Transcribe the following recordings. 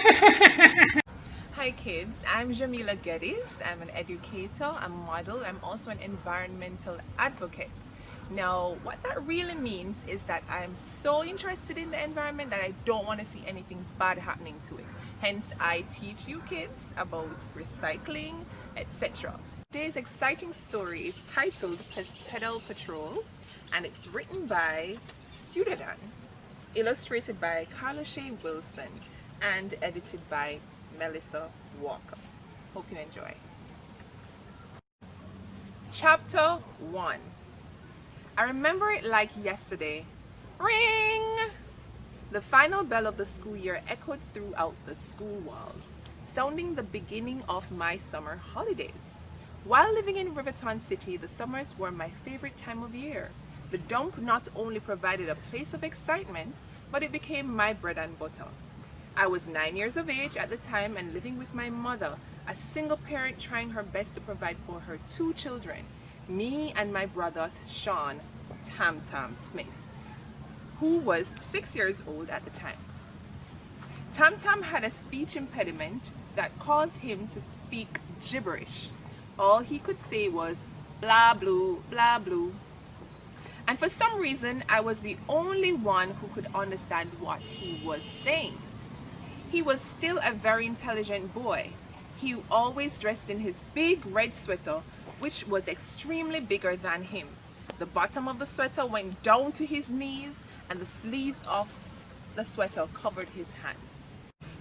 Hi kids, I'm Jameela Geddes. I'm an educator, a model, I'm also an environmental advocate. Now, what that really means is that I'm so interested in the environment that I don't want to see anything bad happening to it. Hence, I teach you kids about recycling, etc. Today's exciting story is titled Pedal Patrol, and it's written by Studadan, illustrated by Carla Shea Wilson, and edited by Melissa Walker. Hope you enjoy. Chapter 1. I remember it like yesterday. Ring! The final bell of the school year echoed throughout the school walls, sounding the beginning of my summer holidays. While living in Riverton City, the summers were my favorite time of year. The dump not only provided a place of excitement, but it became my bread and butter. I was 9 years of age at the time and living with my mother, a single parent trying her best to provide for her 2 children, me and my brother Sean Tam Tam Smith, who was 6 years old at the time. Tam Tam had a speech impediment that caused him to speak gibberish. All he could say was blah blue, blah blue. And for some reason, I was the only one who could understand what he was saying. He was still a very intelligent boy. He always dressed in his big red sweater, which was extremely bigger than him. The bottom of the sweater went down to his knees, and the sleeves of the sweater covered his hands.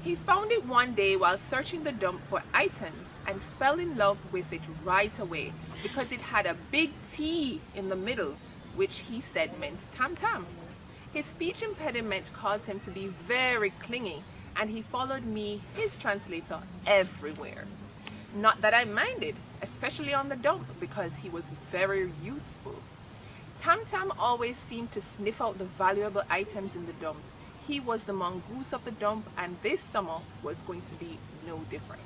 He found it one day while searching the dump for items and fell in love with it right away because it had a big T in the middle, which he said meant Tam Tam. His speech impediment caused him to be very clingy, and he followed me, his translator, everywhere. Not that I minded, especially on the dump, because he was very useful. Tam Tam always seemed to sniff out the valuable items in the dump. He was the mongoose of the dump, and this summer was going to be no different.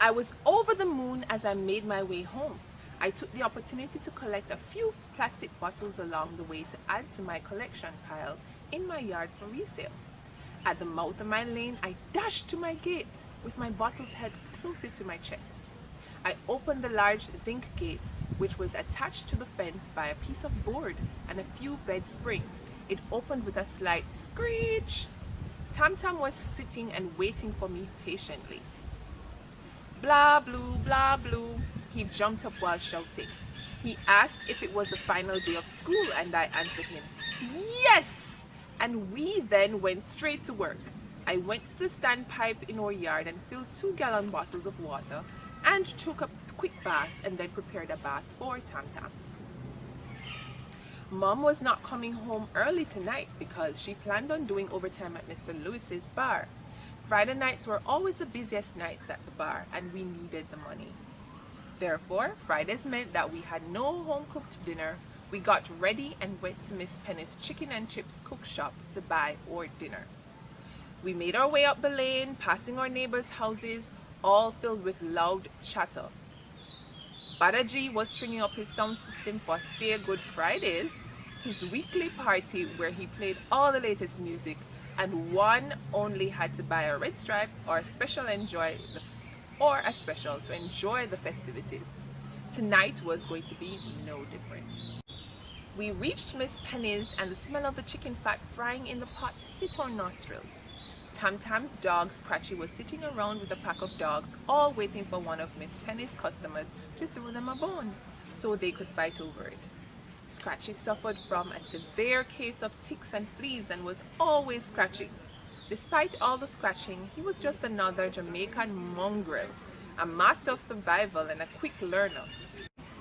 I was over the moon as I made my way home. I took the opportunity to collect a few plastic bottles along the way to add to my collection pile in my yard for resale. At the mouth of my lane, I dashed to my gate with my bottles held closely to my chest. I opened the large zinc gate, which was attached to the fence by a piece of board and a few bed springs. It opened with a slight screech. Tam Tam was sitting and waiting for me patiently. Blah blue, blah blue. He jumped up while shouting. He asked if it was the final day of school, and I answered him, yes! And we then went straight to work. I went to the standpipe in our yard and filled 2-gallon bottles of water and took a quick bath and then prepared a bath for Tam Tam. Mom was not coming home early tonight because she planned on doing overtime at Mr. Lewis's bar. Friday nights were always the busiest nights at the bar, and we needed the money. Therefore, Fridays meant that we had no home-cooked dinner. We got ready and went to Miss Penny's chicken and chips cook shop to buy our dinner. We made our way up the lane, passing our neighbors' houses, all filled with loud chatter. Badaji was stringing up his sound system for Stay Good Fridays, his weekly party where he played all the latest music, and one only had to buy a red stripe or a special to enjoy the festivities. Tonight was going to be no different. We reached Miss Penny's and the smell of the chicken fat frying in the pots hit our nostrils. Tam Tam's dog Scratchy was sitting around with a pack of dogs, all waiting for one of Miss Penny's customers to throw them a bone so they could fight over it. Scratchy suffered from a severe case of ticks and fleas and was always scratching. Despite all the scratching, he was just another Jamaican mongrel, a master of survival and a quick learner.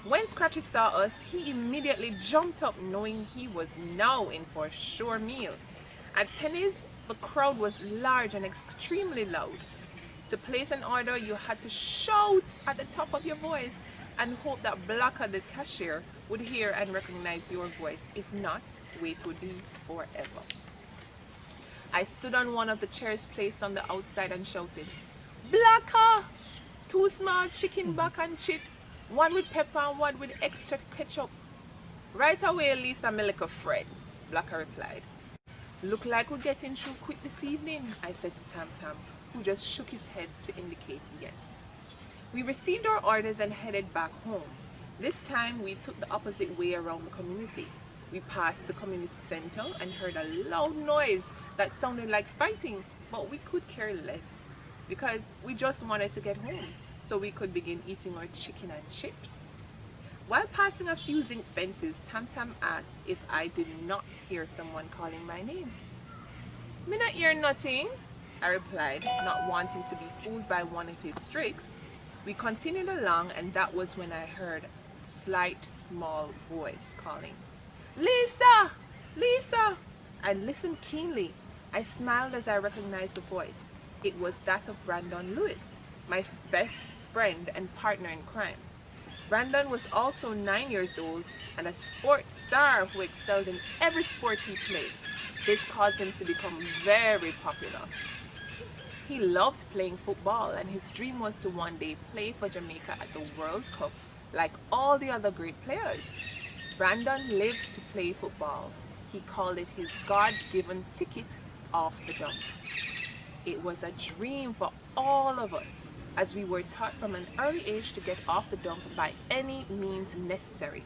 When Scratchy saw us, he immediately jumped up knowing he was now in for a sure meal. At Penny's, the crowd was large and extremely loud. To place an order, you had to shout at the top of your voice and hope that Blacker, the cashier, would hear and recognize your voice. If not, wait would be forever. I stood on one of the chairs placed on the outside and shouted, Blacker! 2 small chicken back and chips, one with pepper and one with extra ketchup. Right away, Lisa, me like a Fred, Blacker replied. Look like we're getting through quick this evening, I said to Tam Tam, who just shook his head to indicate yes. We received our orders and headed back home. This time we took the opposite way around the community. We passed the community center and heard a loud noise that sounded like fighting, but we could care less because we just wanted to get home so we could begin eating our chicken and chips. While passing a few zinc fences, Tam Tam asked if I did not hear someone calling my name. "Me not hear nothing," I replied, not wanting to be fooled by one of his tricks. We continued along, and that was when I heard a slight, small voice calling, "Lisa! Lisa!" I listened keenly. I smiled as I recognized the voice. It was that of Brandon Lewis, my best friend and partner in crime. Brandon was also 9 years old and a sports star who excelled in every sport he played. This caused him to become very popular. He loved playing football, and his dream was to one day play for Jamaica at the World Cup like all the other great players. Brandon lived to play football. He called it his God-given ticket off the dump. It was a dream for all of us, as we were taught from an early age to get off the dump by any means necessary.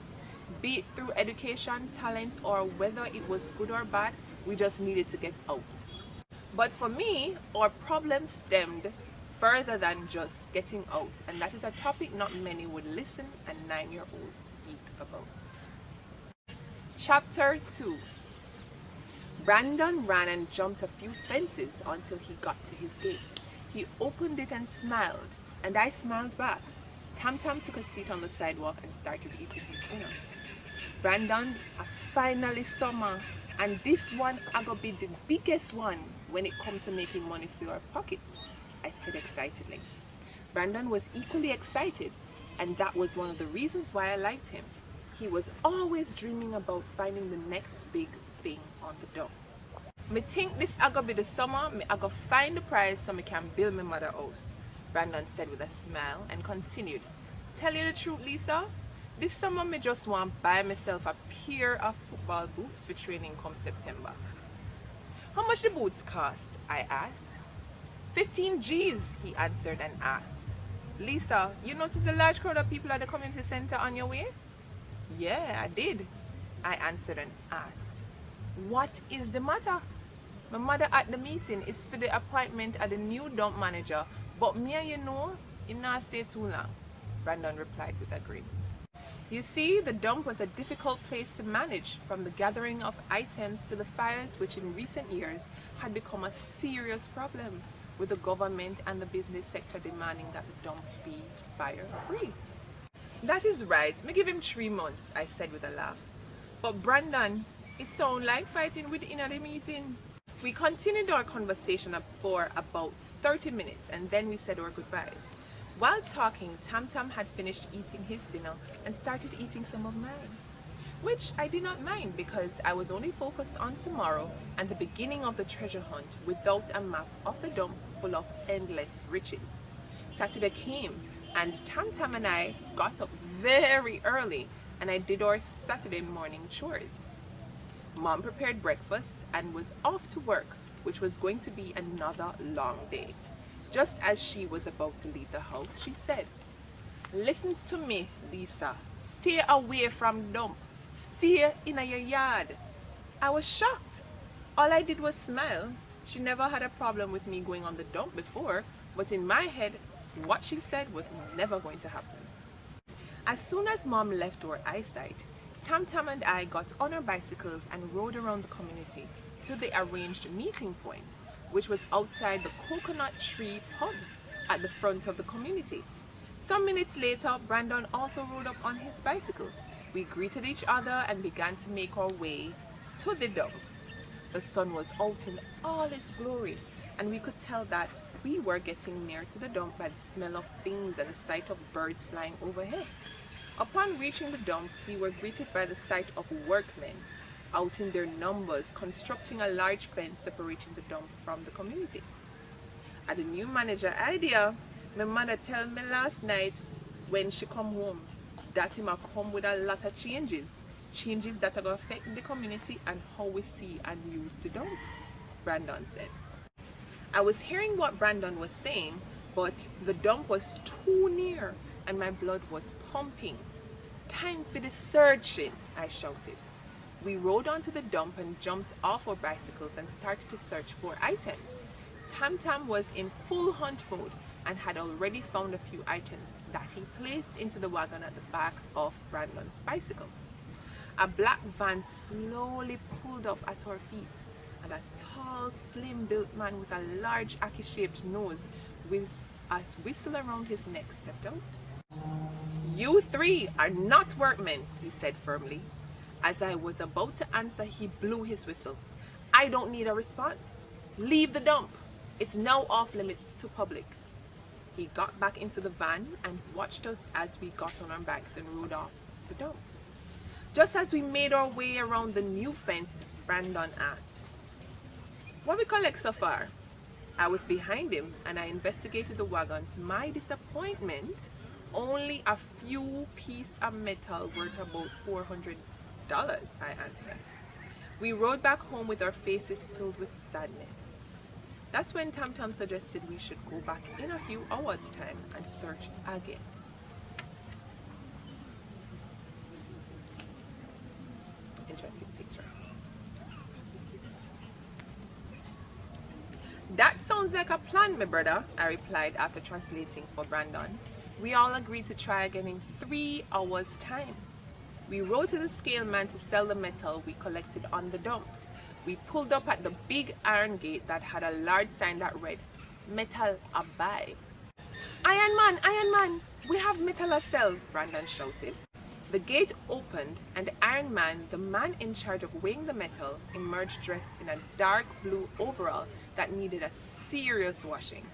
Be it through education, talent, or whether it was good or bad, we just needed to get out. But for me, our problem stemmed further than just getting out, and that is a topic not many would listen and 9-year-olds speak about. Chapter 2. Brandon ran and jumped a few fences until he got to his gate. He opened it and smiled, and I smiled back. Tam Tam took a seat on the sidewalk and started eating his dinner. "Brandon, I finally summer, and this one I gonna be the biggest one when it come to making money for your pockets," I said excitedly. Brandon was equally excited, and that was one of the reasons why I liked him. He was always dreaming about finding the next big thing on the dump. "Me think this I gonna be the summer, me I gonna find the prize so me can build my mother house," Brandon said with a smile and continued, "Tell you the truth, Lisa, this summer me just want to buy myself a pair of football boots for training come September." "How much the boots cost?" I asked. 15 G's, he answered and asked, "Lisa, you noticed a large crowd of people at the community center on your way?" "Yeah, I did," I answered and asked, "What is the matter?" "My mother at the meeting is for the appointment of the new dump manager, but me and you know, it not stay too long," Brandon replied with a grin. You see, the dump was a difficult place to manage, from the gathering of items to the fires, which in recent years had become a serious problem, with the government and the business sector demanding that the dump be fire-free. "That is right, me give him 3 months," I said with a laugh. "But Brandon, it sounds like fighting within the meeting." We continued our conversation for about 30 minutes, and then we said our goodbyes. While talking, Tam Tam had finished eating his dinner and started eating some of mine, which I did not mind because I was only focused on tomorrow and the beginning of the treasure hunt without a map of the dump full of endless riches. Saturday came, and Tam Tam and I got up very early, and I did our Saturday morning chores. Mom prepared breakfast and was off to work, which was going to be another long day. Just as she was about to leave the house, she said, "Listen to me, Lisa. Stay away from dump. Stay in your yard." I was shocked. All I did was smile. She never had a problem with me going on the dump before, but in my head, what she said was never going to happen. As soon as Mom left our eyesight, Tam Tam and I got on our bicycles and rode around the community to the arranged meeting point, which was outside the Coconut Tree Pub at the front of the community. Some minutes later, Brandon also rode up on his bicycle. We greeted each other and began to make our way to the dump. The sun was out in all its glory, and we could tell that we were getting near to the dump by the smell of things and the sight of birds flying overhead. Upon reaching the dump, we were greeted by the sight of workmen out in their numbers constructing a large fence separating the dump from the community. At the new manager idea, my mother tell me last night when she come home that him a come with a lot of changes. changes that are going to affect the community and how we see and use the dump, Brandon said. I was hearing what Brandon was saying, but the dump was too near and my blood was pumping. Time for the searching, I shouted. We rode onto the dump and jumped off our bicycles and started to search for items. Tam Tam was in full hunt mode and had already found a few items that he placed into the wagon at the back of Brandon's bicycle. A black van slowly pulled up at our feet, and a tall, slim-built man with a large Aki-shaped nose with a whistle around his neck stepped out. "You three are not workmen," he said firmly. As I was about to answer, he blew his whistle. "I don't need a response. Leave the dump. It's now off limits to public." He got back into the van and watched us as we got on our bikes and rode off the dump. Just as we made our way around the new fence, Brandon asked, "What we collect so far?" I was behind him and I investigated the wagon. To my disappointment, only a few pieces of metal worth about $400, I answered. We rode back home with our faces filled with sadness. That's when Tam Tam suggested we should go back in a few hours' time and search again. Interesting picture. "That sounds like a plan, my brother," I replied after translating for Brandon. We all agreed to try again in 3 hours' time. We rode to the scale man to sell the metal we collected on the dump. We pulled up at the big iron gate that had a large sign that read, "Metal a buy." Iron Man, we have metal a sell," Brandon shouted. The gate opened and the Iron Man, the man in charge of weighing the metal, emerged dressed in a dark blue overall that needed a serious washing.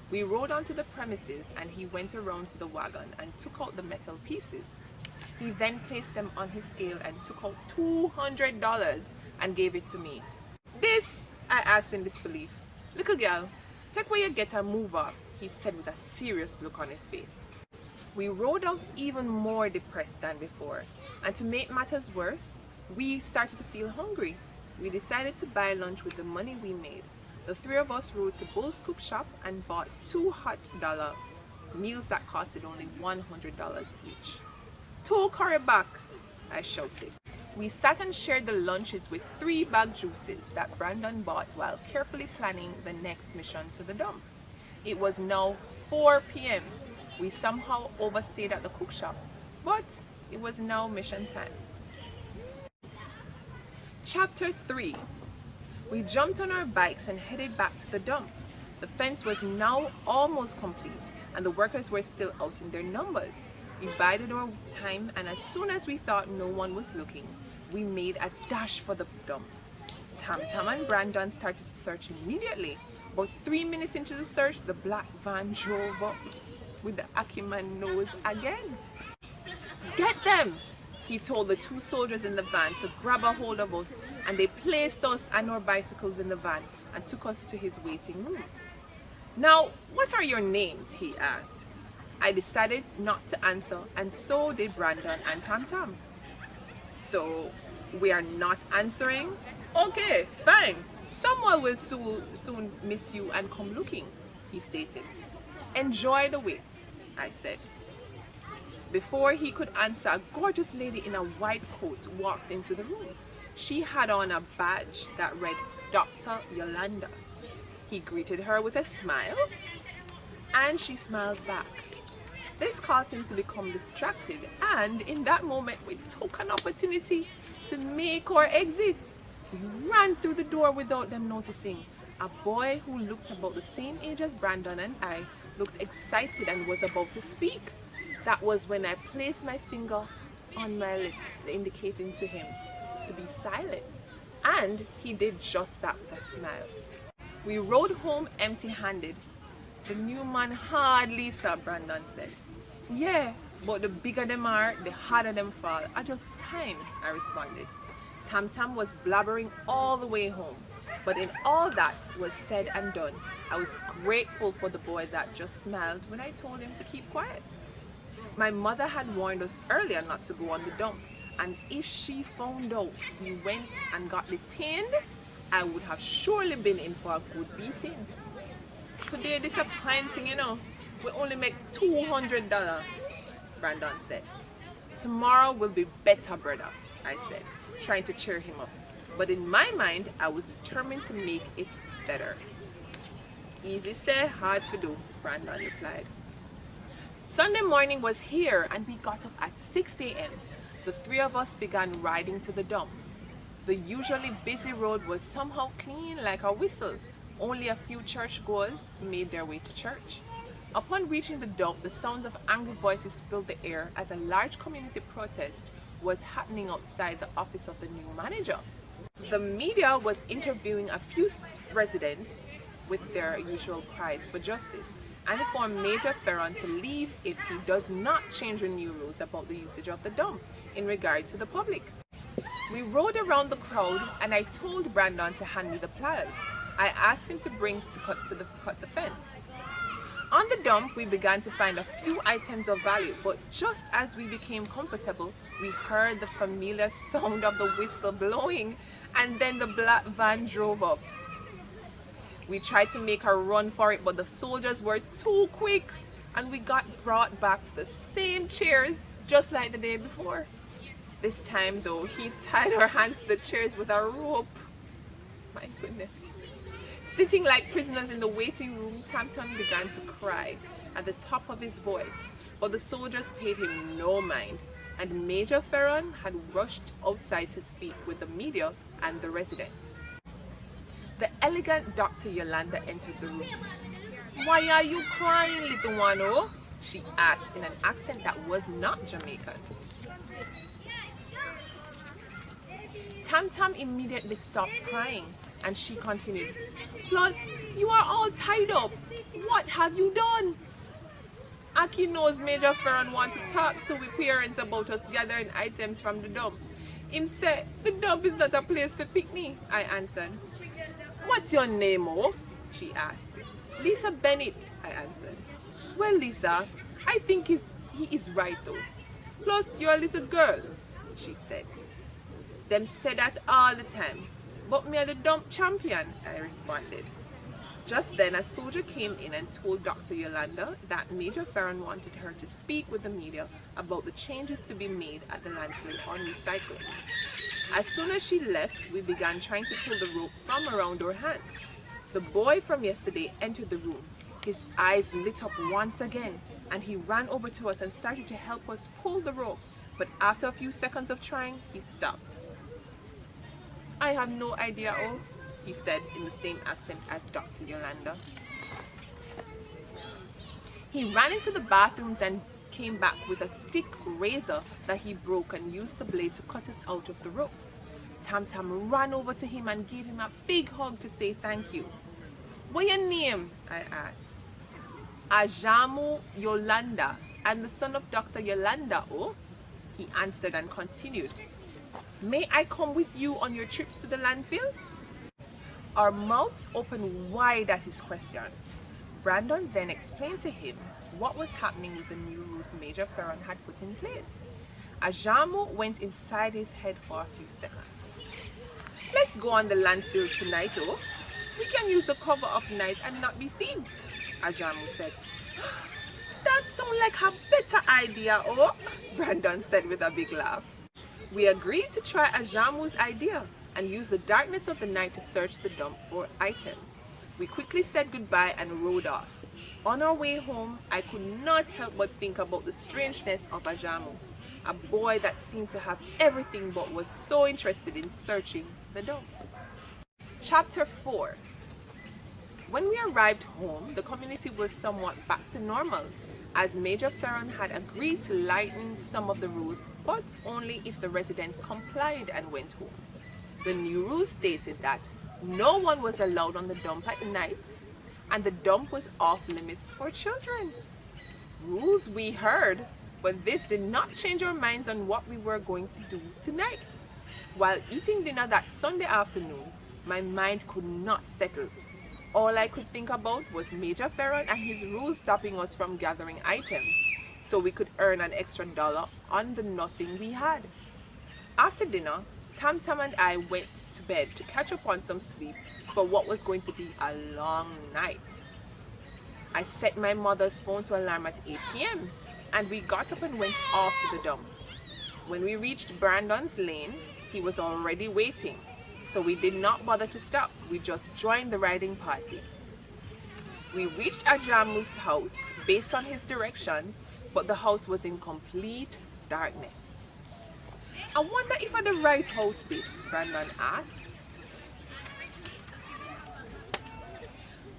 We rode onto the premises and he went around to the wagon and took out the metal pieces. He then placed them on his scale and took out $200 and gave it to me. "This?" I asked in disbelief. "Little girl, take what you get and move off," he said with a serious look on his face. We rode out even more depressed than before, and to make matters worse, we started to feel hungry. We decided to buy lunch with the money we made. The three of us rode to Bull's Cook Shop and bought $2 hot meals that costed only $100 each. "Two curry back," I shouted. We sat and shared the lunches with 3 bag juices that Brandon bought while carefully planning the next mission to the dump. It was now 4 p.m. We somehow overstayed at the cook shop, but it was now mission time. Chapter 3. We jumped on our bikes and headed back to the dump. The fence was now almost complete and the workers were still out in their numbers. We bided our time, and as soon as we thought no one was looking, we made a dash for the dump. Tam Tam and Brandon started to search immediately. About 3 minutes into the search, the black van drove up with the Akiman nose again. "Get them!" he told the 2 soldiers in the van to grab a hold of us, and they placed us and our bicycles in the van and took us to his waiting room. "Now, what are your names?" he asked. I decided not to answer, and so did Brandon and Tam Tam. "So, we are not answering? Okay, fine. Someone will soon miss you and come looking," he stated. "Enjoy the wait," I said. Before he could answer, a gorgeous lady in a white coat walked into the room. She had on a badge that read Dr. Yolanda. He greeted her with a smile, and she smiled back. This caused him to become distracted, and in that moment we took an opportunity to make our exit. We ran through the door without them noticing. A boy who looked about the same age as Brandon and I looked excited and was about to speak. That was when I placed my finger on my lips, indicating to him to be silent, and he did just that with a smile. We rode home empty-handed. "The new man hardly saw," Brandon said. "Yeah, but the bigger them are, the harder them fall. I just time," I responded. Tam Tam was blabbering all the way home, but in all that was said and done, I was grateful for the boy that just smiled when I told him to keep quiet. My mother had warned us earlier not to go on the dump, and if she found out we went and got detained, I would have surely been in for a good beating. Today disappointing, you know. We only make $200, Brandon said. Tomorrow will be better, brother, I said, trying to cheer him up. But in my mind, I was determined to make it better. Easy say, hard to do, Brandon replied. Sunday morning was here and we got up at 6 a.m. The three of us began riding to the dump. The usually busy road was somehow clean like a whistle. Only a few churchgoers made their way to church. Upon reaching the dump, the sounds of angry voices filled the air as a large community protest was happening outside the office of the new manager. The media was interviewing a few residents with their usual cries for justice and for Major Ferron to leave if he does not change the new rules about the usage of the dump in regard to the public. We rode around the crowd and I told Brandon to hand me the pliers. I asked him to cut the fence. On the dump, we began to find a few items of value, but just as we became comfortable, we heard the familiar sound of the whistle blowing, and then the black van drove up. We tried to make a run for it, but the soldiers were too quick, and we got brought back to the same chairs, just like the day before. This time, though, he tied our hands to the chairs with a rope. My goodness. Sitting like prisoners in the waiting room, Tam-Tam began to cry at the top of his voice, but the soldiers paid him no mind, and Major Ferron had rushed outside to speak with the media and the residents. The elegant Dr. Yolanda entered the room. "Why are you crying, little one, oh?" she asked in an accent that was not Jamaican. Tam-Tam immediately stopped crying and she continued, "Plus, you are all tied up. What have you done?" Aki knows Major Ferron wants to talk to we parents about us gathering items from the dump. Him said, "The dump is not a place for picnic," I answered. "What's your name, oh?" she asked. "Lisa Bennett," I answered. "Well, Lisa, I think he is right though. Plus, you're a little girl," she said. "Them say that all the time. But me are the dump champion," I responded. Just then a soldier came in and told Dr. Yolanda that Major Ferron wanted her to speak with the media about the changes to be made at the landfill on recycling. As soon as she left, we began trying to pull the rope from around our hands. The boy from yesterday entered the room. His eyes lit up once again, and he ran over to us and started to help us pull the rope. But after a few seconds of trying, he stopped. "I have no idea, oh," he said in the same accent as Dr. Yolanda. He ran into the bathrooms and came back with a stick razor that he broke and used the blade to cut us out of the ropes. Tam-Tam ran over to him and gave him a big hug to say thank you. "What your name?" I asked. "Ajamu Yolanda, and the son of Dr. Yolanda, oh," he answered and continued. "May I come with you on your trips to the landfill?" Our mouths opened wide at his question. Brandon then explained to him what was happening with the new rules Major Ferron had put in place. Ajamu went inside his head for a few seconds. "Let's go on the landfill tonight, oh. We can use the cover of night and not be seen," Ajamu said. "That sounds like a better idea, oh," Brandon said with a big laugh. We agreed to try Ajamu's idea and use the darkness of the night to search the dump for items. We quickly said goodbye and rode off. On our way home, I could not help but think about the strangeness of Ajamu, a boy that seemed to have everything but was so interested in searching the dump. Chapter 4. When we arrived home, the community was somewhat back to normal, as Major Ferron had agreed to lighten some of the rules, but only if the residents complied and went home. The new rules stated that no one was allowed on the dump at nights, and the dump was off limits for children. Rules we heard, but this did not change our minds on what we were going to do tonight. While eating dinner that Sunday afternoon, my mind could not settle. All I could think about was Major Ferron and his rules stopping us from gathering items, so we could earn an extra $1 on the nothing we had. After dinner, Tam Tam and I went to bed to catch up on some sleep for what was going to be a long night. I set my mother's phone to alarm at 8 p.m. and we got up and went off to the dump. When we reached Brandon's lane, he was already waiting, so we did not bother to stop. We just joined the riding party. We reached Ajamu's house based on his directions, but the house was in complete darkness. I wonder if I'm the right house this, Brandon asked.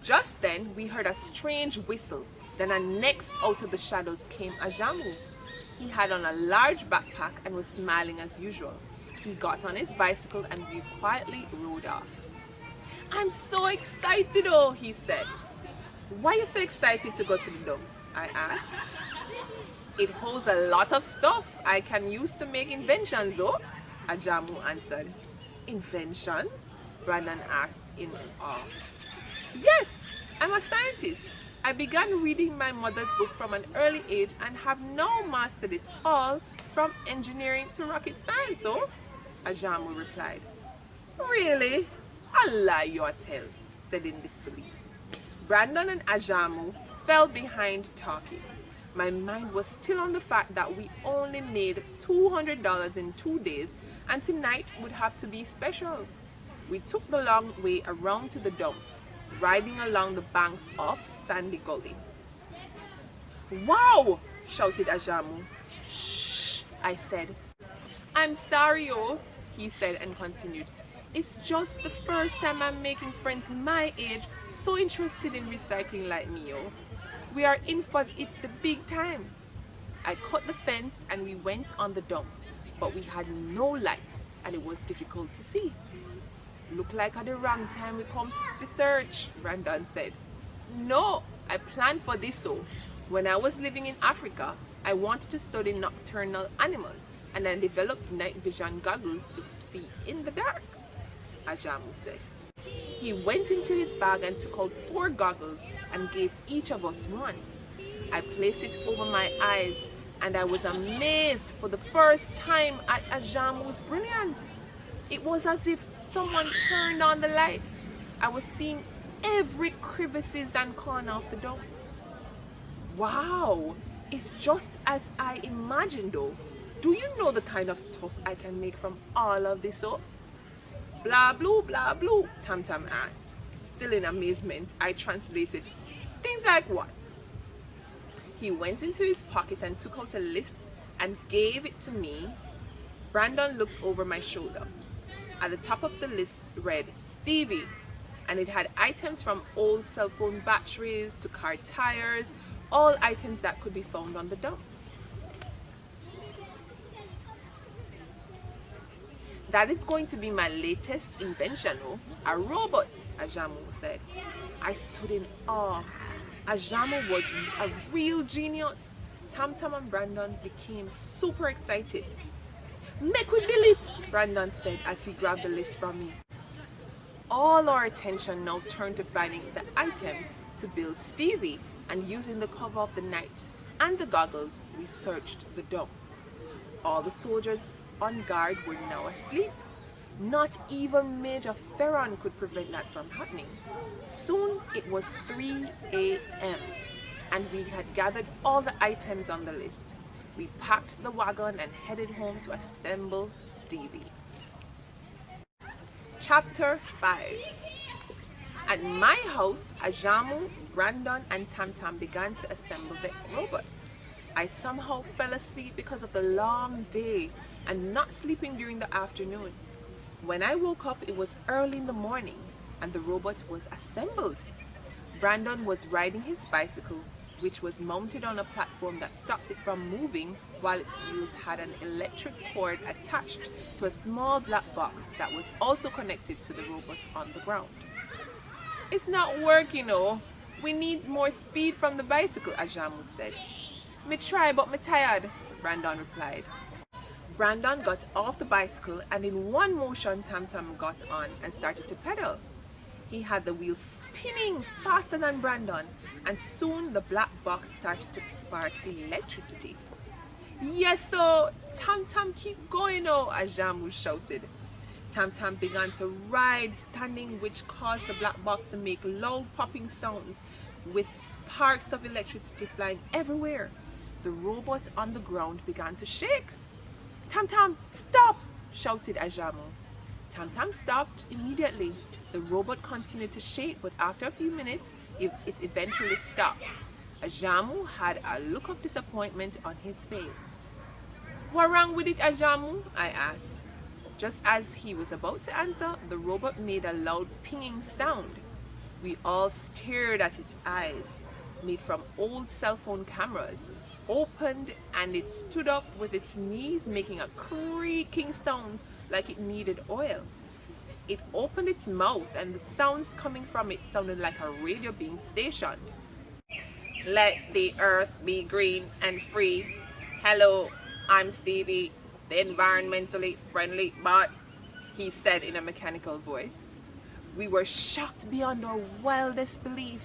Just then, we heard a strange whistle. Then next out of the shadows came Ajamu. He had on a large backpack and was smiling as usual. He got on his bicycle and we quietly rode off. "I'm so excited, oh," he said. "Why are you so excited to go to the dump?" I asked. "It holds a lot of stuff I can use to make inventions, oh," Ajamu answered. "Inventions?" Brandon asked in awe. "Yes, I'm a scientist. I began reading my mother's book from an early age and have now mastered it all from engineering to rocket science, oh," Ajamu replied. "Really? A lie you tell," said in disbelief. Brandon and Ajamu fell behind talking. My mind was still on the fact that we only made $200 in 2 days and tonight would have to be special. We took the long way around to the dump, riding along the banks of Sandy Gully. "Wow!" shouted Ajamu. "Shh," I said. "I'm sorry, oh," he said and continued. "It's just the first time I'm making friends my age so interested in recycling like me, oh. We are in for it the big time." I cut the fence and we went on the dump, but we had no lights and it was difficult to see. "Look like at the wrong time we come to search," Brandon said. "No, I planned for this so. When I was living in Africa, I wanted to study nocturnal animals and I developed night vision goggles to see in the dark," Ajamu said. He went into his bag and took out 4 goggles and gave each of us one. I placed it over my eyes and I was amazed for the first time at Ajamu's brilliance. It was as if someone turned on the lights. I was seeing every crevices and corner of the dump. "Wow, it's just as I imagined though. Do you know the kind of stuff I can make from all of this up?" "Blah, blue, blah, blue," Tam Tam asked. Still in amazement, I translated, "Things like what?" He went into his pocket and took out a list and gave it to me. Brandon looked over my shoulder. At the top of the list read Stevie, and it had items from old cell phone batteries to car tires, all items that could be found on the dump. "That is going to be my latest invention, oh, a robot," Ajamu said. I stood in awe. Ajamu was a real genius. Tam Tam and Brandon became super excited. "Make we build it," Brandon said as he grabbed the list from me. All our attention now turned to finding the items to build Stevie, and using the cover of the night and the goggles, we searched the dump. All the soldiers on guard were now asleep. Not even Major Ferron could prevent that from happening. Soon it was 3 a.m. and we had gathered all the items on the list. We packed the wagon and headed home to assemble Stevie. Chapter 5. At my house, Ajamu, Brandon, and Tam Tam began to assemble the robot. I somehow fell asleep because of the long day and not sleeping during the afternoon. When I woke up, it was early in the morning and the robot was assembled. Brandon was riding his bicycle, which was mounted on a platform that stopped it from moving, while its wheels had an electric cord attached to a small black box that was also connected to the robot on the ground. "It's not working, oh. We need more speed from the bicycle," Ajamu said. "Me try, but me tired," Brandon replied. Brandon got off the bicycle and in one motion Tam Tam got on and started to pedal. He had the wheels spinning faster than Brandon, and soon the black box started to spark electricity. Yes, so Tam Tam, keep going, oh, Ajamu shouted. Tam Tam began to ride, standing, which caused the black box to make loud popping sounds with sparks of electricity flying everywhere. The robot on the ground began to shake. Tam Tam, stop! Shouted Ajamu. Tam Tam stopped immediately. The robot continued to shake, but after a few minutes, it eventually stopped. Ajamu had a look of disappointment on his face. What wrong with it, Ajamu? I asked. Just as he was about to answer, the robot made a loud pinging sound. We all stared at its eyes, made from old cell phone cameras, opened, and it stood up with its knees making a creaking sound like it needed oil. It opened its mouth, and the sounds coming from it sounded like a radio being stationed. Let the earth be green and free. Hello, I'm Stevie, the environmentally friendly bot, he said in a mechanical voice. We were shocked beyond our wildest belief.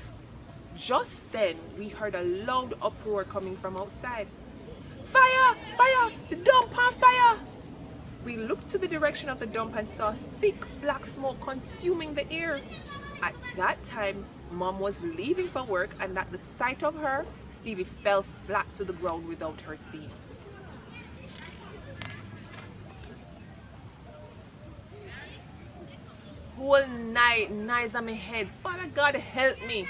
Just then, we heard a loud uproar coming from outside. Fire! Fire! The dump on fire! We looked to the direction of the dump and saw thick black smoke consuming the air. At that time, Mom was leaving for work, and at the sight of her, Stevie fell flat to the ground without her seeing. Whole night, knives on my head. Father God, help me.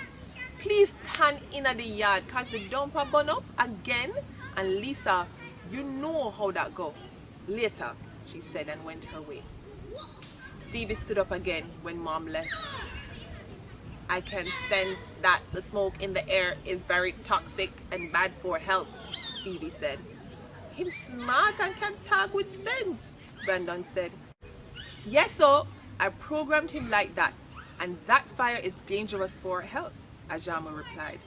Please stand in at the yard, cause the dumper burn up again. And Lisa, you know how that go. Later, she said, and went her way. Stevie stood up again when Mom left. I can sense that the smoke in the air is very toxic and bad for health, Stevie said. Him smart and can talk with sense, Brandon said. Yes, so I programmed him like that, and that fire is dangerous for health, Ajamu replied.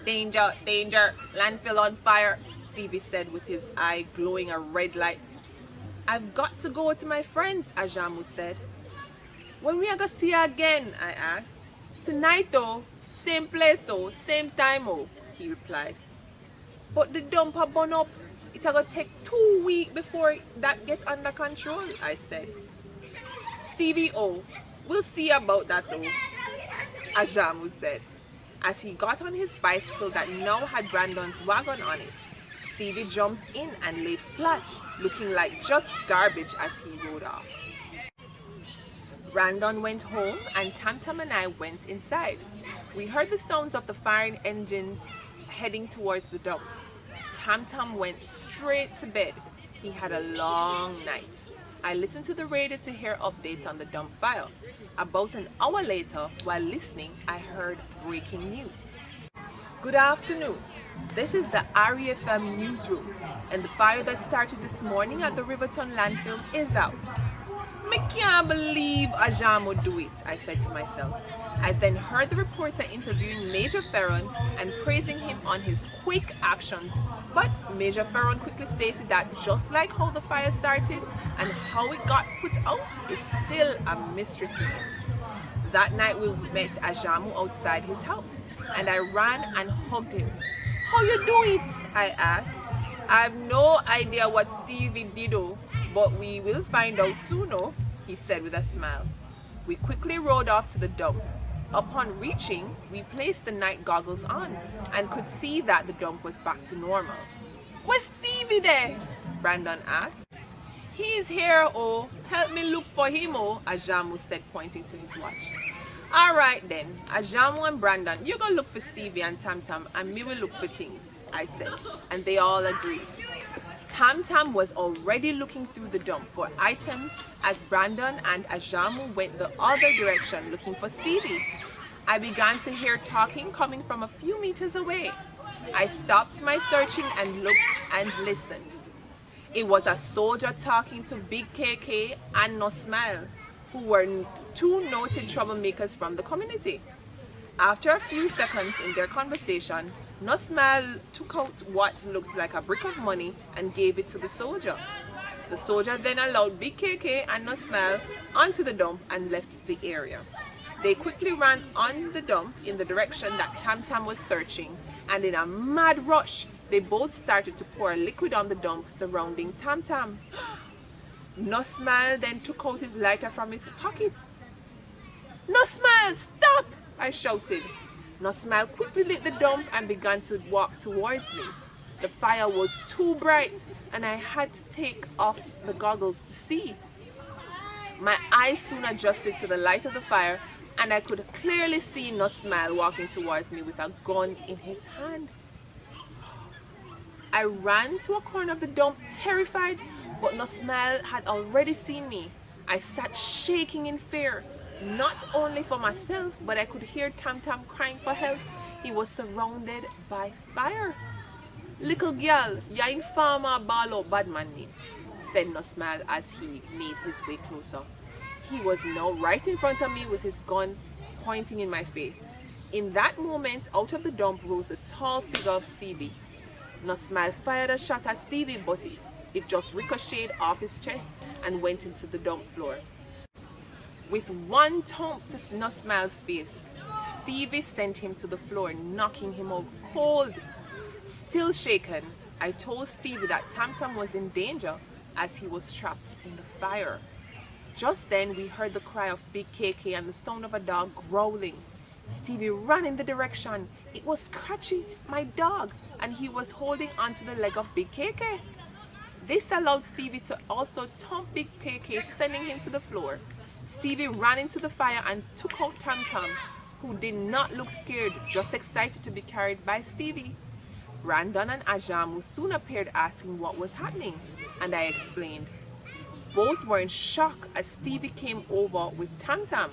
Danger, danger, landfill on fire, Stevie said with his eye glowing a red light. I've got to go to my friends, Ajamu said. When we are going to see her again, I asked. Tonight though, same place though, same time oh, he replied. But the dumper burn up. It's going to take 2 weeks before that gets under control, I said. Stevie oh, we'll see about that though, Ajamu said. As he got on his bicycle that now had Brandon's wagon on it, Stevie jumped in and lay flat, looking like just garbage as he rode off. Brandon went home and Tam Tam and I went inside. We heard the sounds of the firing engines heading towards the dump. Tam Tam went straight to bed. He had a long night. I listened to the radio to hear updates on the dump fire. About an hour later, while listening, I heard breaking news. Good afternoon. This is the REFM newsroom, and the fire that started this morning at the Riverton landfill is out. I can't believe Ajam would do it, I said to myself. I then heard the reporter interviewing Major Ferron and praising him on his quick actions. But Major Ferron quickly stated that just like how the fire started and how it got put out is still a mystery to him. That night we met Ajamu outside his house, and I ran and hugged him. How you do it? I asked. I have no idea what Stevie did, but we will find out soon, he said with a smile. We quickly rode off to the dump. Upon reaching, we placed the night goggles on and could see that the dump was back to normal. Where's Stevie there? Brandon asked. He's here, help me look for him, Ajamu said, pointing to his watch. Alright then, Ajamu and Brandon, you go look for Stevie and Tam Tam and me will look for things, I said, and they all agreed. Tam Tam was already looking through the dump for items as Brandon and Ajamu went the other direction looking for Stevie. I began to hear talking coming from a few meters away. I stopped my searching and looked and listened. It was a soldier talking to Big KK and No Smile, who were two noted troublemakers from the community. After a few seconds in their conversation, No Smile took out what looked like a brick of money and gave it to the soldier. The soldier then allowed Big KK and No Smile onto the dump and left the area. They quickly ran on the dump in the direction that Tam Tam was searching, and in a mad rush, They both started to pour liquid on the dump surrounding Tam Tam. No Smile then took out his lighter from his pocket. No Smile, stop! I shouted. No Smile quickly lit the dump and began to walk towards me. The fire was too bright and I had to take off the goggles to see. My eyes soon adjusted to the light of the fire and I could clearly see No Smile walking towards me with a gun in his hand. I ran to a corner of the dump terrified, but No Smile had already seen me. I sat shaking in fear, not only for myself, but I could hear Tam Tam crying for help. He was surrounded by fire. Little girl, ya informer ball out bad man name, said No Smile as he made his way closer. He was now right in front of me with his gun pointing in my face. In that moment, out of the dump rose the tall figure of Stevie. No Smile fired a shot at Stevie, but it just ricocheted off his chest and went into the dump floor. With one thump to No Smile's face, Stevie sent him to the floor, knocking him out cold. Still shaken, I told Stevie that Tam Tam was in danger as he was trapped in the fire. Just then, we heard the cry of Big KK and the sound of a dog growling. Stevie ran in the direction. It was Scratchy, my dog, and he was holding onto the leg of Big KK. This allowed Stevie to also thump Big KK, sending him to the floor. Stevie ran into the fire and took out Tam Tam, who did not look scared, just excited to be carried by Stevie. Brandon and Ajamu soon appeared asking what was happening, and I explained. Both were in shock as Stevie came over with Tam Tam.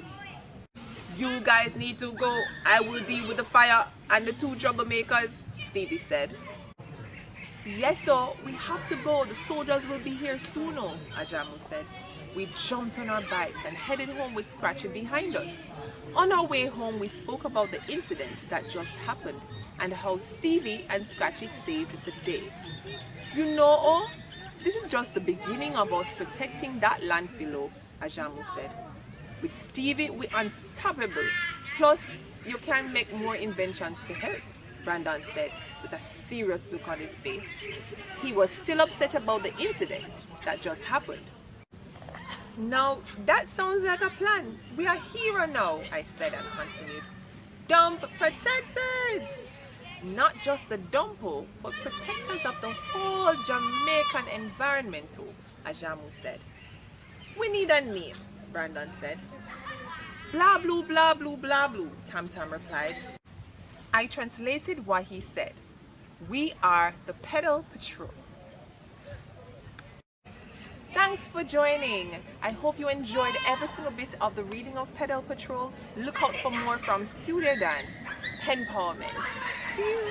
You guys need to go. I will deal with the fire and the two troublemakers, Stevie said. Yes, sir, we have to go. The soldiers will be here soon, Ajamu said. We jumped on our bikes and headed home with Scratchy behind us. On our way home, we spoke about the incident that just happened and how Stevie and Scratchy saved the day. You know, this is just the beginning of us protecting that landfill, Ajamu said. With Stevie, we're unstoppable. Plus, you can make more inventions for help, Brandon said with a serious look on his face. He was still upset about the incident that just happened. Now, that sounds like a plan. We are here now, I said and continued. Dump protectors! Not just the dumpo, but protectors of the whole Jamaican environment, Ajamu said. We need a name, Brandon said. Blah blue, blah blue, blah blue, Tam Tam replied. I translated what he said. We are the Pedal Patrol. Thanks for joining. I hope you enjoyed every single bit of the reading of Pedal Patrol. Look out for more from Studio Dan. Penpowerment. See you.